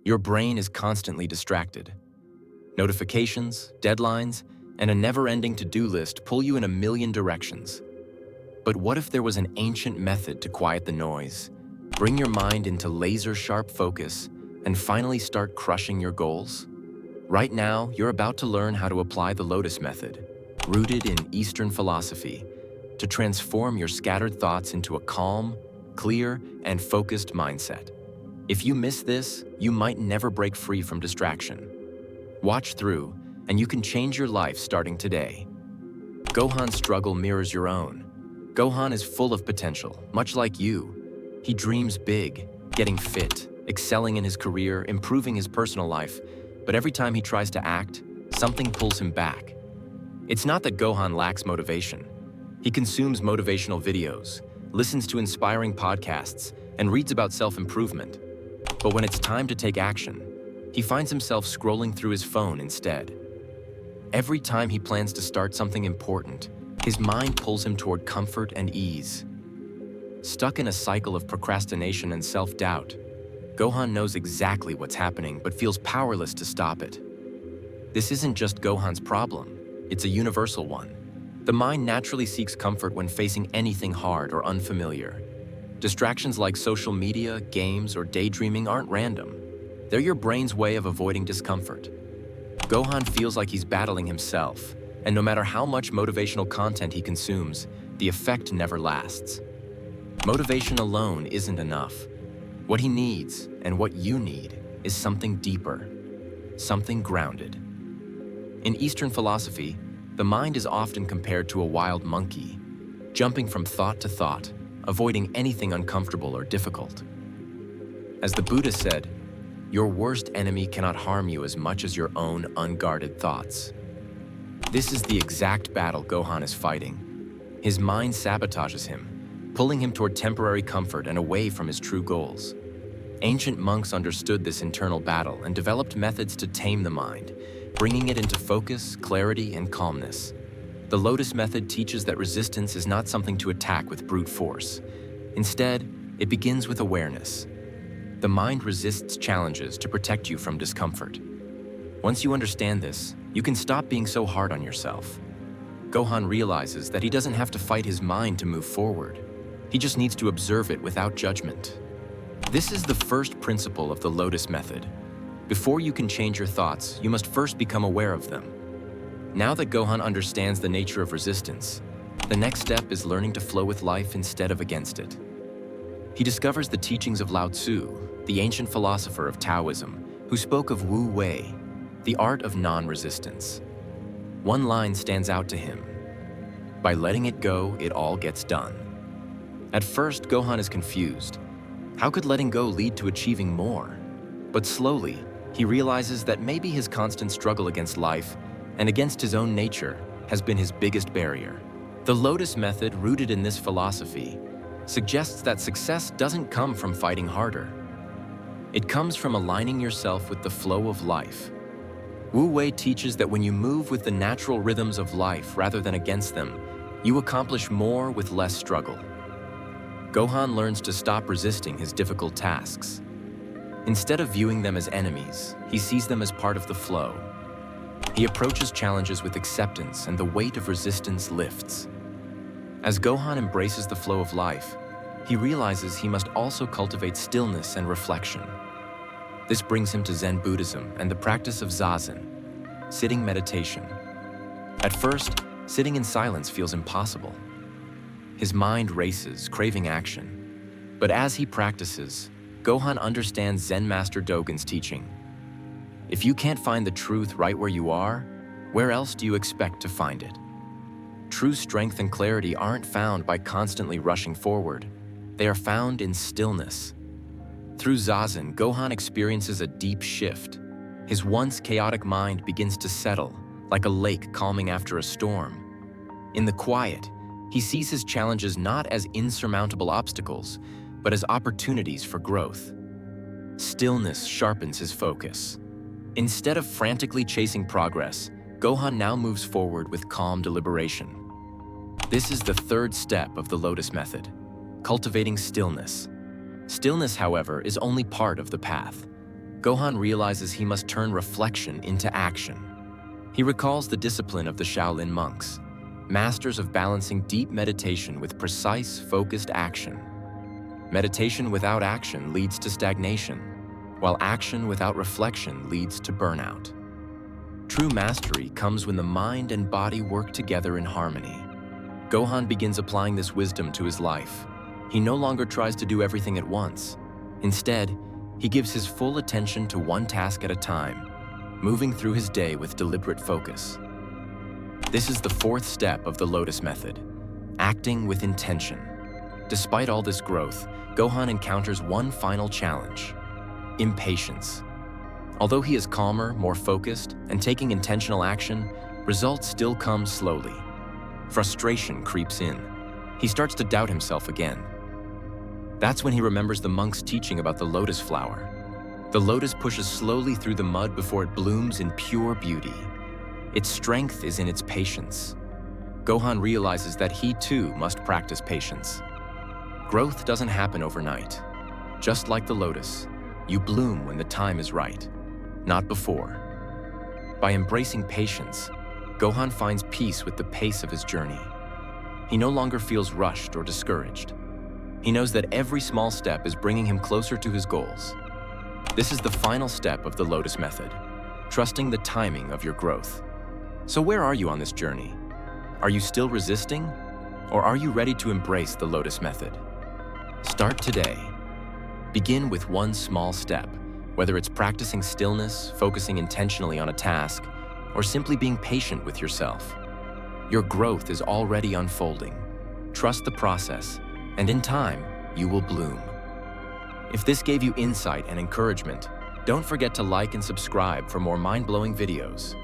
Your brain is constantly distracted. Notifications, deadlines, and a never-ending to-do list pull you in a million directions. But what if there was an ancient method to quiet the noise, bring your mind into laser-sharp focus, and finally start crushing your goals? Right now, you're about to learn how to apply the Lotus method, rooted in Eastern philosophy, to transform your scattered thoughts into a calm, clear, and focused mindset. If you miss this, you might never break free from distraction. Watch through, and you can change your life starting today. Gohan's struggle mirrors your own. Gohan is full of potential, much like you. He dreams big, getting fit, excelling in his career, improving his personal life, but every time he tries to act, something pulls him back. It's not that Gohan lacks motivation. He consumes motivational videos, listens to inspiring podcasts, and reads about self-improvement. But when it's time to take action, he finds himself scrolling through his phone instead. Every time he plans to start something important, his mind pulls him toward comfort and ease. Stuck in a cycle of procrastination and self-doubt, Gohan knows exactly what's happening but feels powerless to stop it. This isn't just Gohan's problem, it's a universal one. The mind naturally seeks comfort when facing anything hard or unfamiliar. Distractions like social media, games, or daydreaming aren't random. They're your brain's way of avoiding discomfort. Gohan feels like he's battling himself, and no matter how much motivational content he consumes, the effect never lasts. Motivation alone isn't enough. What he needs, and what you need, is something deeper, something grounded. In Eastern philosophy, the mind is often compared to a wild monkey, jumping from thought to thought, avoiding anything uncomfortable or difficult. As the Buddha said, your worst enemy cannot harm you as much as your own unguarded thoughts. This is the exact battle Gohan is fighting. His mind sabotages him, pulling him toward temporary comfort and away from his true goals. Ancient monks understood this internal battle and developed methods to tame the mind, bringing it into focus, clarity, and calmness. The Lotus method teaches that resistance is not something to attack with brute force. Instead, it begins with awareness. The mind resists challenges to protect you from discomfort. Once you understand this, you can stop being so hard on yourself. Gohan realizes that he doesn't have to fight his mind to move forward. He just needs to observe it without judgment. This is the first principle of the Lotus method. Before you can change your thoughts, you must first become aware of them. Now that Gohan understands the nature of resistance, the next step is learning to flow with life instead of against it. He discovers the teachings of Lao Tzu, the ancient philosopher of Taoism, who spoke of Wu Wei, the art of non-resistance. One line stands out to him: by letting it go, it all gets done. At first, Gohan is confused. How could letting go lead to achieving more? But slowly, he realizes that maybe his constant struggle against life and against his own nature has been his biggest barrier. The Lotus method, rooted in this philosophy, suggests that success doesn't come from fighting harder. It comes from aligning yourself with the flow of life. Wu Wei teaches that when you move with the natural rhythms of life rather than against them, you accomplish more with less struggle. Gohan learns to stop resisting his difficult tasks. Instead of viewing them as enemies, he sees them as part of the flow. He approaches challenges with acceptance, and the weight of resistance lifts. As Gohan embraces the flow of life, he realizes he must also cultivate stillness and reflection. This brings him to Zen Buddhism and the practice of Zazen, sitting meditation. At first, sitting in silence feels impossible. His mind races, craving action. But as he practices, Gohan understands Zen Master Dogen's teaching. If you can't find the truth right where you are, where else do you expect to find it? True strength and clarity aren't found by constantly rushing forward. They are found in stillness. Through Zazen, Gohan experiences a deep shift. His once chaotic mind begins to settle, like a lake calming after a storm. In the quiet, he sees his challenges not as insurmountable obstacles, but as opportunities for growth. Stillness sharpens his focus. Instead of frantically chasing progress, Gohan now moves forward with calm deliberation. This is the third step of the Lotus method, cultivating stillness. Stillness, however, is only part of the path. Gohan realizes he must turn reflection into action. He recalls the discipline of the Shaolin monks, masters of balancing deep meditation with precise, focused action. Meditation without action leads to stagnation, while action without reflection leads to burnout. True mastery comes when the mind and body work together in harmony. Gohan begins applying this wisdom to his life. He no longer tries to do everything at once. Instead, he gives his full attention to one task at a time, moving through his day with deliberate focus. This is the fourth step of the Lotus method, acting with intention. Despite all this growth, Gohan encounters one final challenge: impatience. Although he is calmer, more focused, and taking intentional action, results still come slowly. Frustration creeps in. He starts to doubt himself again. That's when he remembers the monk's teaching about the lotus flower. The lotus pushes slowly through the mud before it blooms in pure beauty. Its strength is in its patience. Gohan realizes that he too must practice patience. Growth doesn't happen overnight. Just like the lotus, you bloom when the time is right, not before. By embracing patience, Gohan finds peace with the pace of his journey. He no longer feels rushed or discouraged. He knows that every small step is bringing him closer to his goals. This is the final step of the Lotus method, trusting the timing of your growth. So where are you on this journey? Are you still resisting? Or are you ready to embrace the Lotus method? Start today. Begin with one small step, whether it's practicing stillness, focusing intentionally on a task, or simply being patient with yourself. Your growth is already unfolding. Trust the process, and in time, you will bloom. If this gave you insight and encouragement, don't forget to like and subscribe for more mind-blowing videos.